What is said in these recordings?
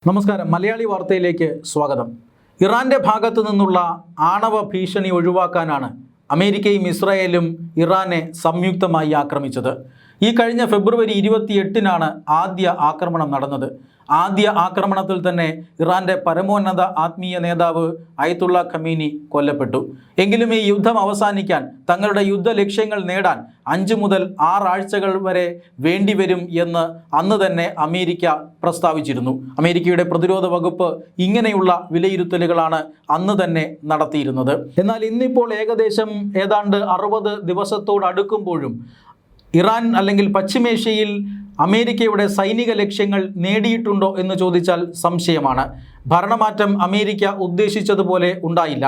നമസ്കാരം. മലയാളി വാർത്തയിലേക്ക് സ്വാഗതം. ഇറാന്റെ ഭാഗത്തു നിന്നുള്ള ആണവ ഭീഷണി ഒഴിവാക്കാനാണ് അമേരിക്കയും ഇസ്രായേലും ഇറാനെ സംയുക്തമായി ആക്രമിച്ചത്. ഈ കഴിഞ്ഞ ഫെബ്രുവരി 28-നാണ് ആദ്യ ആക്രമണം നടന്നത്. ആദ്യ ആക്രമണത്തിൽ തന്നെ ഇറാന്റെ പരമോന്നത ആത്മീയ നേതാവ് അയത്തുള്ള ഖമീനി കൊല്ലപ്പെട്ടു. എങ്കിലും ഈ യുദ്ധം അവസാനിക്കാൻ, തങ്ങളുടെ യുദ്ധ ലക്ഷ്യങ്ങൾ നേടാൻ 5 മുതൽ 6 ആഴ്ചകൾ വരെ വേണ്ടിവരും എന്ന് അന്ന് തന്നെ അമേരിക്ക പ്രസ്താവിച്ചിരുന്നു. അമേരിക്കയുടെ പ്രതിരോധ വകുപ്പ് ഇങ്ങനെയുള്ള വിലയിരുത്തലുകളാണ് അന്ന് തന്നെ നടത്തിയിരുന്നത്. എന്നാൽ ഇന്നിപ്പോൾ ഏകദേശം ഏതാണ്ട് 60 ദിവസത്തോടടുക്കുമ്പോഴും ഇറാൻ അല്ലെങ്കിൽ പശ്ചിമേഷ്യയിൽ അമേരിക്കയുടെ സൈനിക ലക്ഷ്യങ്ങൾ നേടിയിട്ടുണ്ടോ എന്ന് ചോദിച്ചാൽ സംശയമാണ്. ഭരണമാറ്റം അമേരിക്ക ഉദ്ദേശിച്ചതുപോലെ ഉണ്ടായില്ല.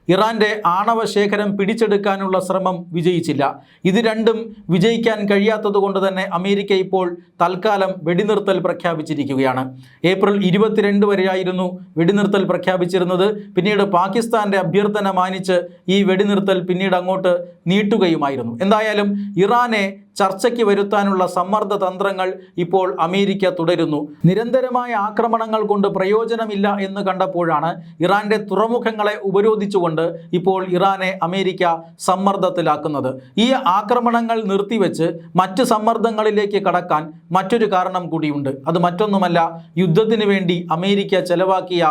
ഇറാന്റെ ആണവ ശേഖരം പിടിച്ചെടുക്കാനുള്ള ശ്രമം വിജയിച്ചില്ല. ഇത് രണ്ടും വിജയിക്കാൻ കഴിയാത്തതുകൊണ്ട് തന്നെ അമേരിക്ക ഇപ്പോൾ തൽക്കാലം വെടിനിർത്തൽ പ്രഖ്യാപിച്ചിരിക്കുകയാണ്. ഏപ്രിൽ 22 വരെയായിരുന്നു വെടിനിർത്തൽ പ്രഖ്യാപിച്ചിരുന്നത്. പിന്നീട് പാകിസ്ഥാന്റെ അഭ്യർത്ഥന മാനിച്ച് ഈ വെടിനിർത്തൽ പിന്നീട് അങ്ങോട്ട് നീട്ടുകയുമായിരുന്നു. എന്തായാലും ഇറാനെ ചർച്ചയ്ക്ക് വരുത്താനുള്ള സമ്മർദ്ദ തന്ത്രങ്ങൾ ഇപ്പോൾ അമേരിക്ക തുടരുന്നു. നിരന്തരമായ ആക്രമണങ്ങൾ കൊണ്ട് പ്രയോജനമില്ല എന്ന് കണ്ടപ്പോഴാണ് ഇറാന്റെ തുറമുഖങ്ങളെ ഉപരോധിച്ചുകൊണ്ട് ഇപ്പോൾ ഇറാനെ അമേരിക്ക സമ്മർദ്ദത്തിലാക്കുന്നത്. ഈ ആക്രമണങ്ങൾ നിർത്തിവെച്ച് മറ്റ് സമ്മർദ്ദങ്ങളിലേക്ക് കടക്കാൻ മറ്റൊരു കാരണം കൂടിയുണ്ട്. അത് മറ്റൊന്നുമല്ല, യുദ്ധത്തിന് വേണ്ടി അമേരിക്ക ചെലവാക്കിയ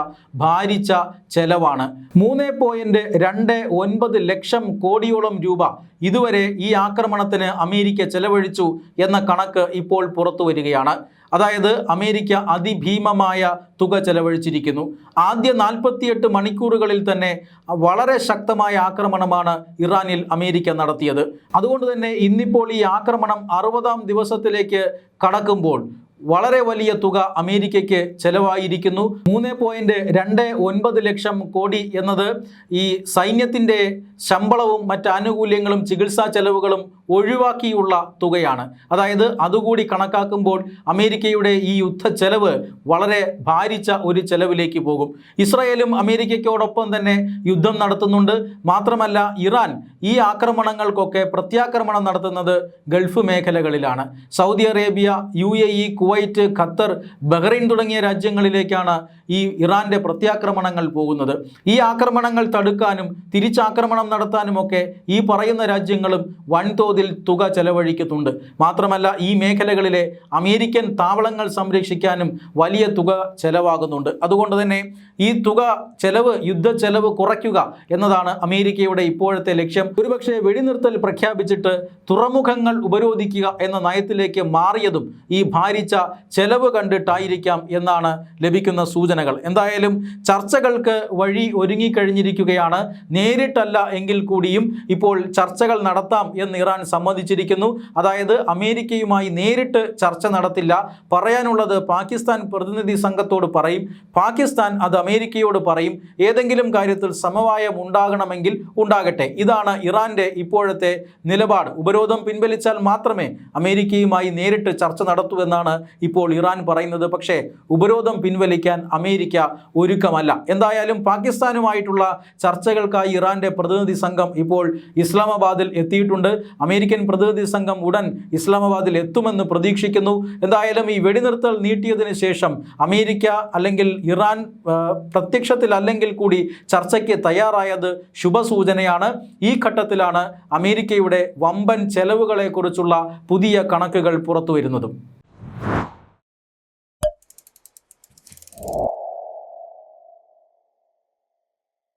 ഭാരിച്ച ചെലവാണ്. 3.29 ലക്ഷം കോടിയോളം രൂപ ഇതുവരെ ഈ ആക്രമണത്തിന് അമേരിക്ക ചെലവഴിച്ചു എന്ന കണക്ക് ഇപ്പോൾ പുറത്തു വരികയാണ്. അതായത് അമേരിക്ക അതിഭീമമായ തുക ചെലവഴിച്ചിരിക്കുന്നു. ആദ്യ 48 മണിക്കൂറുകളിൽ തന്നെ വളരെ ശക്തമായ ആക്രമണമാണ് ഇറാനിൽ അമേരിക്ക നടത്തിയത്. അതുകൊണ്ട് തന്നെ ഇന്നിപ്പോൾ ഈ ആക്രമണം 60-ാം ദിവസത്തിലേക്ക് കടക്കുമ്പോൾ വളരെ വലിയ തുക അമേരിക്കയ്ക്ക് ചെലവായിരിക്കുന്നു. 3.29 ലക്ഷം കോടി എന്നത് ഈ സൈന്യത്തിൻ്റെ ശമ്പളവും മറ്റ് ആനുകൂല്യങ്ങളും ചികിത്സാ ചെലവുകളും ഒഴിവാക്കിയുള്ള തുകയാണ്. അതായത് അതുകൂടി കണക്കാക്കുമ്പോൾ അമേരിക്കയുടെ ഈ യുദ്ധ ചെലവ് വളരെ ഭാരിച്ച ഒരു ചെലവിലേക്ക് പോകും. ഇസ്രായേലും അമേരിക്കയ്ക്കോടൊപ്പം തന്നെ യുദ്ധം നടത്തുന്നുണ്ട്. മാത്രമല്ല ഇറാൻ ഈ ആക്രമണങ്ങൾക്കൊക്കെ പ്രത്യാക്രമണം നടത്തുന്നത് ഗൾഫ് മേഖലകളിലാണ്. Saudi Arabia, UAE, Kuwait, Qatar, Bahrain തുടങ്ങിയ രാജ്യങ്ങളിലേക്കാണ് ഈ ഇറാന്റെ പ്രത്യാക്രമണങ്ങൾ പോകുന്നത്. ഈ ആക്രമണങ്ങൾ തടുക്കാനും തിരിച്ചാക്രമണം നടത്താനുമൊക്കെ ഈ പറയുന്ന രാജ്യങ്ങളും വൻതോതിൽ തുക ചെലവഴിക്കുന്നുണ്ട്. മാത്രമല്ല ഈ മേഖലകളിലെ അമേരിക്കൻ താവളങ്ങൾ സംരക്ഷിക്കാനും വലിയ തുക ചെലവാകുന്നുണ്ട്. അതുകൊണ്ട് തന്നെ ഈ തുക ചെലവ്, യുദ്ധ ചെലവ് കുറയ്ക്കുക എന്നതാണ് അമേരിക്കയുടെ ഇപ്പോഴത്തെ ലക്ഷ്യം. ഒരുപക്ഷെ വെടിനിർത്തൽ പ്രഖ്യാപിച്ചിട്ട് തുറമുഖങ്ങൾ ഉപരോധിക്കുക എന്ന നയത്തിലേക്ക് മാറിയതും ഈ ഭാരിച്ച ചെലവ് കണ്ടിട്ടായിരിക്കാം എന്നാണ് ലഭിക്കുന്ന സൂചനകൾ. എന്തായാലും ചർച്ചകൾക്ക് വഴി ഒരുങ്ങിക്കഴിഞ്ഞിരിക്കുകയാണ്. നേരിട്ടല്ല എങ്കിൽ കൂടിയും ഇപ്പോൾ ചർച്ചകൾ നടത്താം എന്ന് ഇറാൻ സമ്മതിച്ചിരിക്കുന്നു. അതായത് അമേരിക്കയുമായി നേരിട്ട് ചർച്ച നടത്തില്ല, പറയാനുള്ളത് പാകിസ്ഥാൻ പ്രതിനിധി സംഘത്തോട് പറയും, പാകിസ്ഥാൻ അത് അമേരിക്കയോട് പറയും. ഏതെങ്കിലും കാര്യത്തിൽ സമവായം ഉണ്ടാകണമെങ്കിൽ ഉണ്ടാകട്ടെ. ഇതാണ് ഇറാന്റെ ഇപ്പോഴത്തെ നിലപാട്. ഉപരോധം പിൻവലിച്ചാൽ മാത്രമേ അമേരിക്കയുമായി നേരിട്ട് ചർച്ച നടത്തൂ എന്നാണ് ഇപ്പോൾ ഇറാൻ പറയുന്നത്. പക്ഷേ ഉപരോധം പിൻവലിക്കാൻ അമേരിക്ക ഒരുക്കമല്ല. എന്തായാലും പാകിസ്ഥാനുമായിട്ടുള്ള ചർച്ചകൾക്കായി ഇറാന്റെ പ്രതിനിധി സംഘം ഇപ്പോൾ ഇസ്ലാമാബാദിൽ എത്തിയിട്ടുണ്ട്. അമേരിക്കൻ പ്രതിനിധി സംഘം ഉടൻ ഇസ്ലാമാബാദിൽ എത്തുമെന്ന് പ്രതീക്ഷിക്കുന്നു. എന്തായാലും ഈ വെടിനിർത്തൽ നീട്ടിയതിന് ശേഷം അമേരിക്ക അല്ലെങ്കിൽ ഇറാൻ പ്രത്യക്ഷത്തിൽ അല്ലെങ്കിൽ കൂടി ചർച്ചയ്ക്ക് തയ്യാറായത് ശുഭസൂചനയാണ്. ഈ ഘട്ടത്തിലാണ് അമേരിക്കയുടെ വമ്പൻ ചെലവുകളെക്കുറിച്ചുള്ള പുതിയ കണക്കുകൾ പുറത്തു വരുന്നതും.